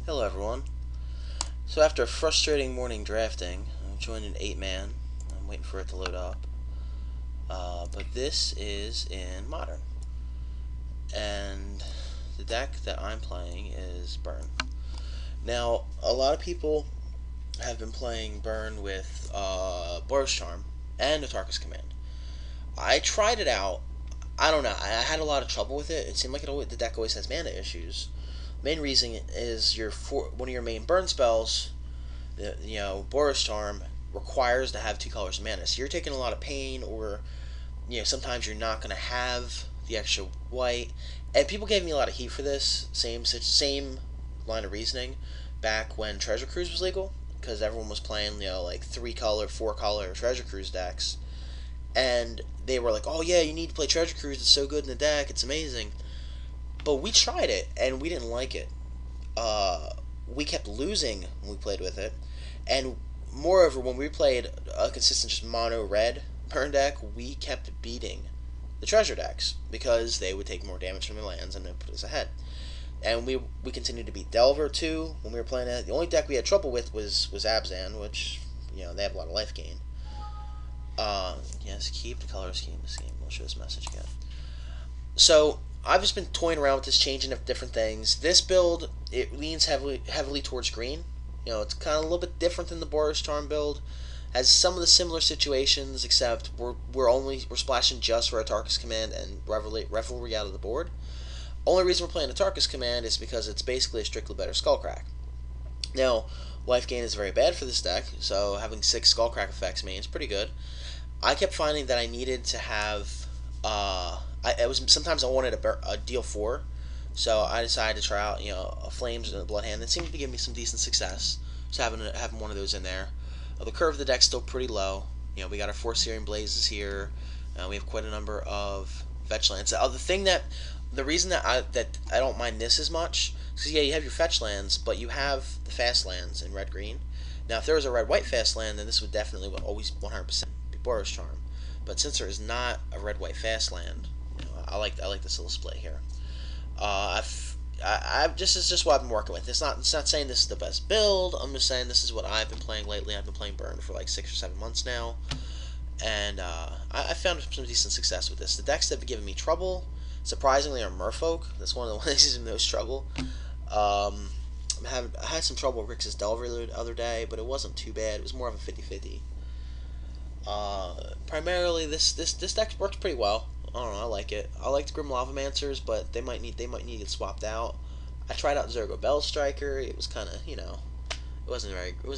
Hello everyone. So after a frustrating morning drafting, I'm joining an 8-man. I'm waiting for it to load up. But this is in Modern. And the deck that I'm playing is Burn. Now, a lot of people have been playing Burn with Boros Charm and Atarka's Command. I tried it out. I don't know. I had a lot of trouble with it. It seemed like the deck always has mana issues. Main reason is one of your main burn spells, Boros Charm requires to have two colors of mana. So you're taking a lot of pain, or sometimes you're not going to have the extra white. And people gave me a lot of heat for this. Same line of reasoning back when Treasure Cruise was legal, because everyone was playing like 3-color, 4-color Treasure Cruise decks, and they were like, "Oh yeah, you need to play Treasure Cruise. It's so good in the deck. It's amazing." But we tried it and we didn't like it. We kept losing when we played with it, and moreover, when we played a consistent just mono red burn deck, we kept beating the treasure decks because they would take more damage from the lands and then put us ahead. And we continued to beat Delver too when we were playing it. The only deck we had trouble with was Abzan, which they have a lot of life gain. Yes, keep the color scheme. This game. We'll show this message again. So I've just been toying around with this, changing of different things. This build, it leans heavily towards green. It's kind of a little bit different than the Boros Charm build. Has some of the similar situations, except we're splashing just for Atarka's Command and Revelry out of the board. Only reason we're playing Atarka's Command is because it's basically a strictly better Skullcrack. Now, life gain is very bad for this deck, so having 6 Skullcrack effects means pretty good. I kept finding that I needed to have sometimes I wanted a deal 4, so I decided to try out a Flames and a Blood Hand that seemed to give me some decent success. So having one of those in there. The curve of the deck's still pretty low. We got our 4 Searing Blazes here. We have quite a number of fetch lands. The reason that I don't mind this as much is because you have your fetch lands, but you have the fast lands in red green. Now if there was a red white fast land, then this would definitely always 100% be Boros Charm. But since there is not a red white fast land, I like this little split here. This is just what I've been working with. It's not saying this is the best build. I'm just saying this is what I've been playing lately. I've been playing Burn for like 6 or 7 months now, and I found some decent success with this. The decks that have been giving me trouble, surprisingly, are Merfolk. That's one of the ones that gives me the most trouble. I had some trouble with Rix's Delver the other day, but it wasn't too bad. It was more of a 50-50. Primarily, this deck works pretty well. I don't know. I like it. I like the Grim Lavamancers, but they might need to get swapped out. I tried out Zergo Bell Striker. It was kind of it wasn't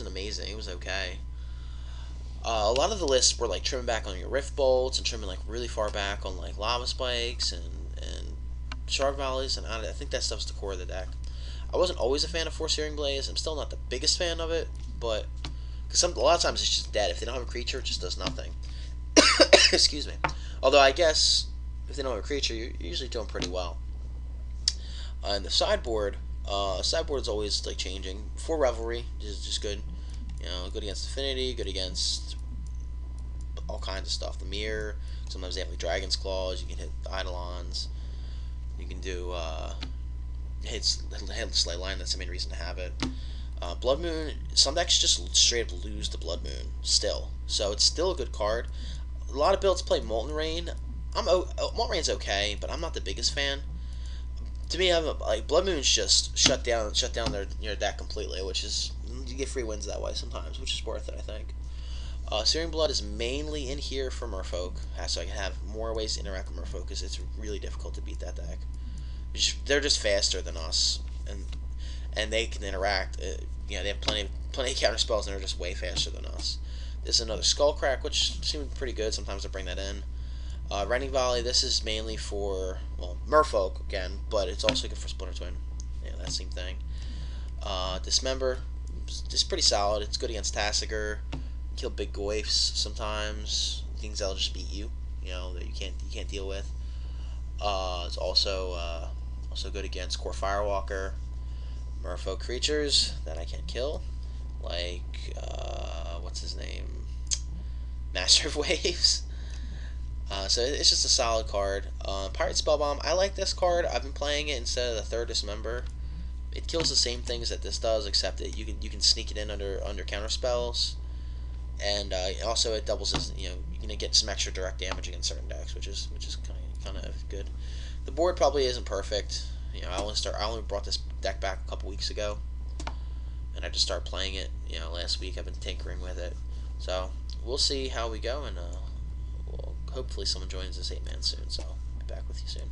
amazing. It was okay. A lot of the lists were like trimming back on your Rift Bolts and trimming like really far back on like Lava Spikes and Shard Volleys, and I think that stuff's the core of the deck. I wasn't always a fan of 4 Searing Blaze. I'm still not the biggest fan of it, but because a lot of times it's just dead. If they don't have a creature, it just does nothing. Excuse me. Although I guess if they don't have a creature, you're usually doing pretty well. And the sideboard's always like changing. 4 Revelry is just good. Good against Affinity, good against all kinds of stuff. The Mirror. Sometimes they have like Dragon's Claws. You can hit the Eidolons. You can do hit Slay Line. That's the main reason to have it. Blood Moon. Some decks just straight up lose the Blood Moon still, so it's still a good card. A lot of builds play Molten Rain. Molten Rain's okay, but I'm not the biggest fan. To me, Blood Moon's just shut down their deck completely, which is you get free wins that way sometimes, which is worth it, I think. Searing Blood is mainly in here for Merfolk, so I can have more ways to interact with Merfolk, because it's really difficult to beat that deck. They're just faster than us, and they can interact. They have plenty of counter spells, and they're just way faster than us. This is another Skullcrack, which seems pretty good. Sometimes I bring that in. Rending Volley, this is mainly for, Merfolk, again, but it's also good for Splinter Twin. That same thing. Dismember, is pretty solid. It's good against Tasigur. Kill big goifs sometimes. Things that'll just beat you, that you can't deal with. It's also good against Core Firewalker. Merfolk creatures that I can't kill, like what's his name, Master of Waves. So it's just a solid card. Pirate Spellbomb, I like this card. I've been playing it instead of the 3rd Dismember. It kills the same things that this does, except that you can sneak it in under counter spells, and also it doubles as you can get some extra direct damage against certain decks, which is kind of good. The board probably isn't perfect. I only brought this deck back a couple weeks ago, and I just started playing it. Last week I've been tinkering with it, so we'll see how we go, and hopefully someone joins this 8-man soon. So I'll be back with you soon.